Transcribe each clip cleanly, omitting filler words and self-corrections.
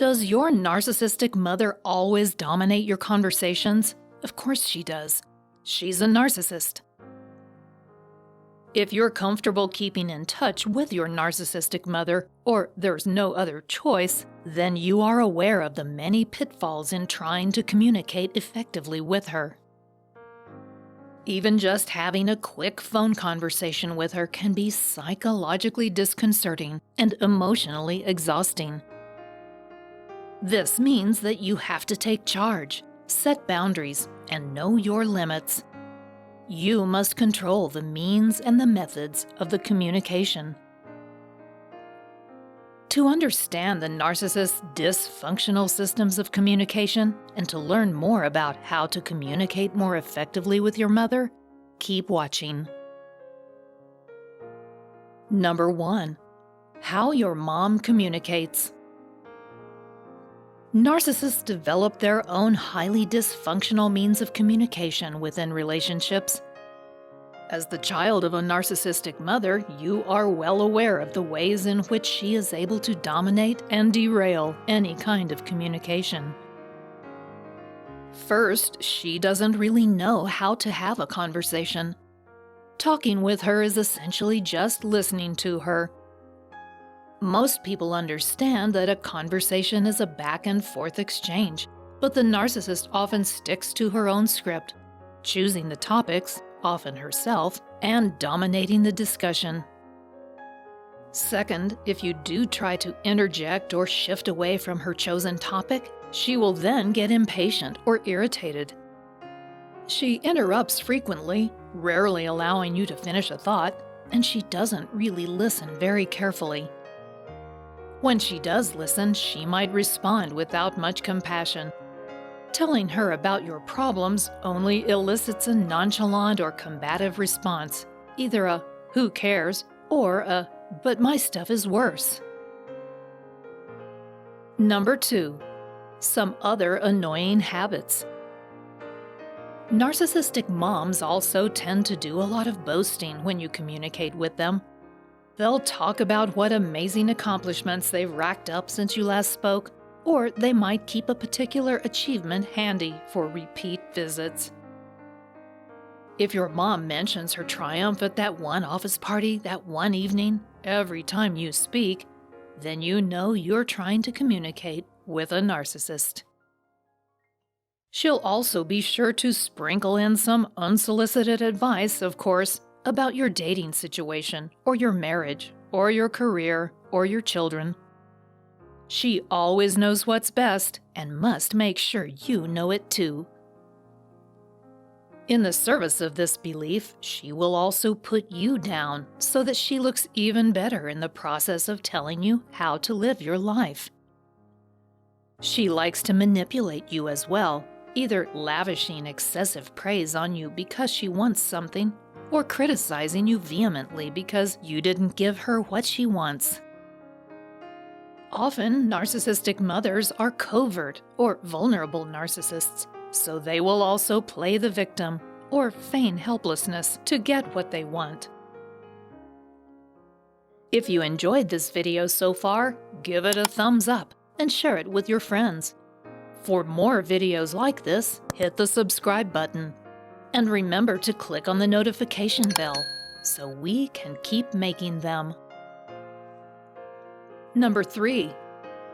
Does your narcissistic mother always dominate your conversations? Of course she does. She's a narcissist. If you're comfortable keeping in touch with your narcissistic mother, or there's no other choice, then you are aware of the many pitfalls in trying to communicate effectively with her. Even just having a quick phone conversation with her can be psychologically disconcerting and emotionally exhausting. This means that you have to take charge, set boundaries, and know your limits. You must control the means and the methods of the communication. To understand the narcissist's dysfunctional systems of communication and to learn more about how to communicate more effectively with your mother, keep watching. Number 1. How your mom communicates. Narcissists develop their own highly dysfunctional means of communication within relationships. As the child of a narcissistic mother, you are well aware of the ways in which she is able to dominate and derail any kind of communication. First, she doesn't really know how to have a conversation. Talking with her is essentially just listening to her. Most people understand that a conversation is a back and forth exchange, but the narcissist often sticks to her own script, choosing the topics, often herself, and dominating the discussion. Second, if you do try to interject or shift away from her chosen topic, she will then get impatient or irritated. She interrupts frequently, rarely allowing you to finish a thought, and she doesn't really listen very carefully. When she does listen, she might respond without much compassion. Telling her about your problems only elicits a nonchalant or combative response, either a "who cares" or a "but my stuff is worse." Number 2. Some other annoying habits. Narcissistic moms also tend to do a lot of boasting when you communicate with them. They'll talk about what amazing accomplishments they've racked up since you last spoke, or they might keep a particular achievement handy for repeat visits. If your mom mentions her triumph at that one office party that one evening every time you speak, then you know you're trying to communicate with a narcissist. She'll also be sure to sprinkle in some unsolicited advice, of course, about your dating situation, or your marriage, or your career, or your children. She always knows what's best and must make sure you know it too. In the service of this belief, she will also put you down so that she looks even better in the process of telling you how to live your life. She likes to manipulate you as well, either lavishing excessive praise on you because she wants something, or criticizing you vehemently because you didn't give her what she wants. Often, narcissistic mothers are covert or vulnerable narcissists, so they will also play the victim or feign helplessness to get what they want. If you enjoyed this video so far, give it a thumbs up and share it with your friends. For more videos like this, hit the subscribe button. And remember to click on the notification bell so we can keep making them. Number 3.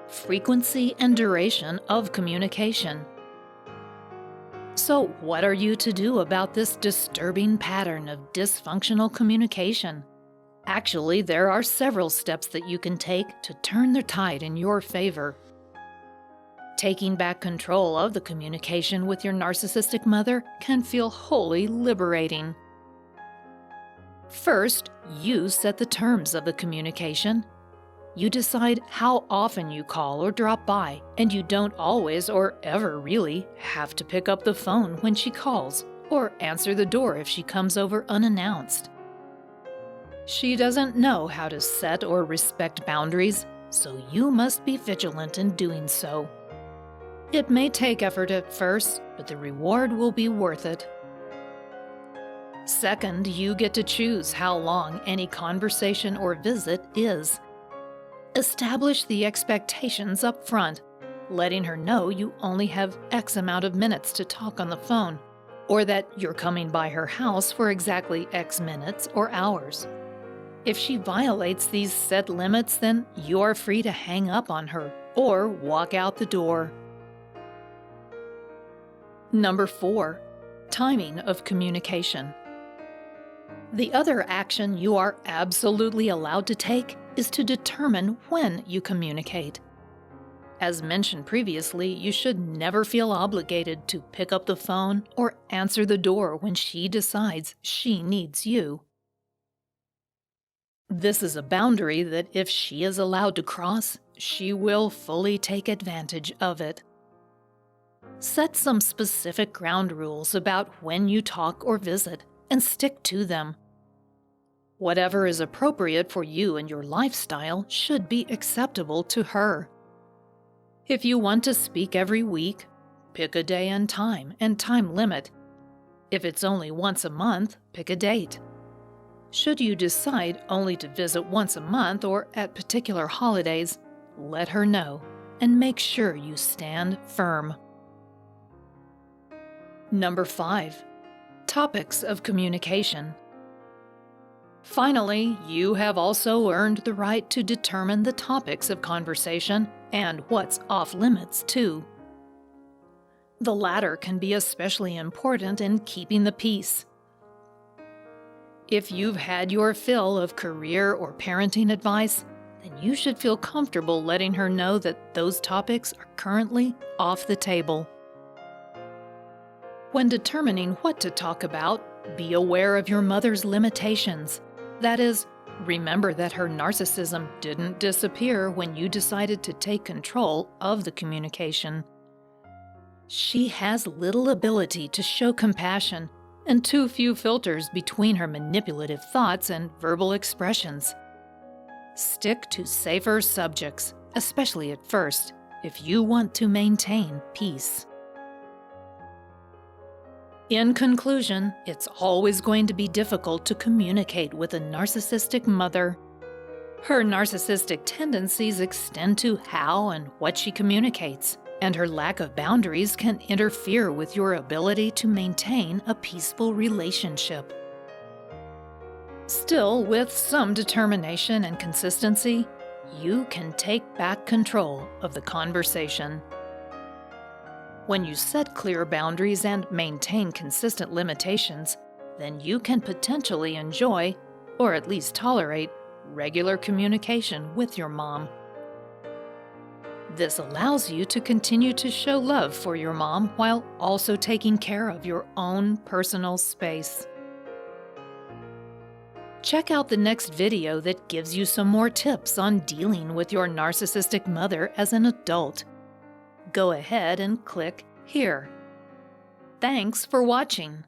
Frequency and duration of communication. So, what are you to do about this disturbing pattern of dysfunctional communication? Actually, there are several steps that you can take to turn the tide in your favor. Taking back control of the communication with your narcissistic mother can feel wholly liberating. First, you set the terms of the communication. You decide how often you call or drop by, and you don't always or ever really have to pick up the phone when she calls or answer the door if she comes over unannounced. She doesn't know how to set or respect boundaries, so you must be vigilant in doing so. It may take effort at first, but the reward will be worth it. Second, you get to choose how long any conversation or visit is. Establish the expectations up front letting her know you only have X amount of minutes to talk on the phone, or that you're coming by her house for exactly X minutes or hours. If she violates these set limits, then you are free to hang up on her or walk out the door. Number 4. Timing of communication. The other action you are absolutely allowed to take is to determine when you communicate. As mentioned previously, you should never feel obligated to pick up the phone or answer the door when she decides she needs you. This is a boundary that if she is allowed to cross, she will fully take advantage of it. Set some specific ground rules about when you talk or visit, and stick to them. Whatever is appropriate for you and your lifestyle should be acceptable to her. If you want to speak every week, pick a day and time limit. If it's only once a month, pick a date. Should you decide only to visit once a month or at particular holidays, let her know and make sure you stand firm. Number 5. Topics of communication. Finally, you have also earned the right to determine the topics of conversation and what's off limits, too. The latter can be especially important in keeping the peace. If you've had your fill of career or parenting advice, then you should feel comfortable letting her know that those topics are currently off the table. When determining what to talk about, be aware of your mother's limitations. That is, remember that her narcissism didn't disappear when you decided to take control of the communication. She has little ability to show compassion and too few filters between her manipulative thoughts and verbal expressions. Stick to safer subjects, especially at first, if you want to maintain peace. In conclusion, it's always going to be difficult to communicate with a narcissistic mother. Her narcissistic tendencies extend to how and what she communicates, and her lack of boundaries can interfere with your ability to maintain a peaceful relationship. Still, with some determination and consistency, you can take back control of the conversation. When you set clear boundaries and maintain consistent limitations, then you can potentially enjoy, or at least tolerate, regular communication with your mom. This allows you to continue to show love for your mom while also taking care of your own personal space. Check out the next video that gives you some more tips on dealing with your narcissistic mother as an adult. Go ahead and click here. Thanks for watching.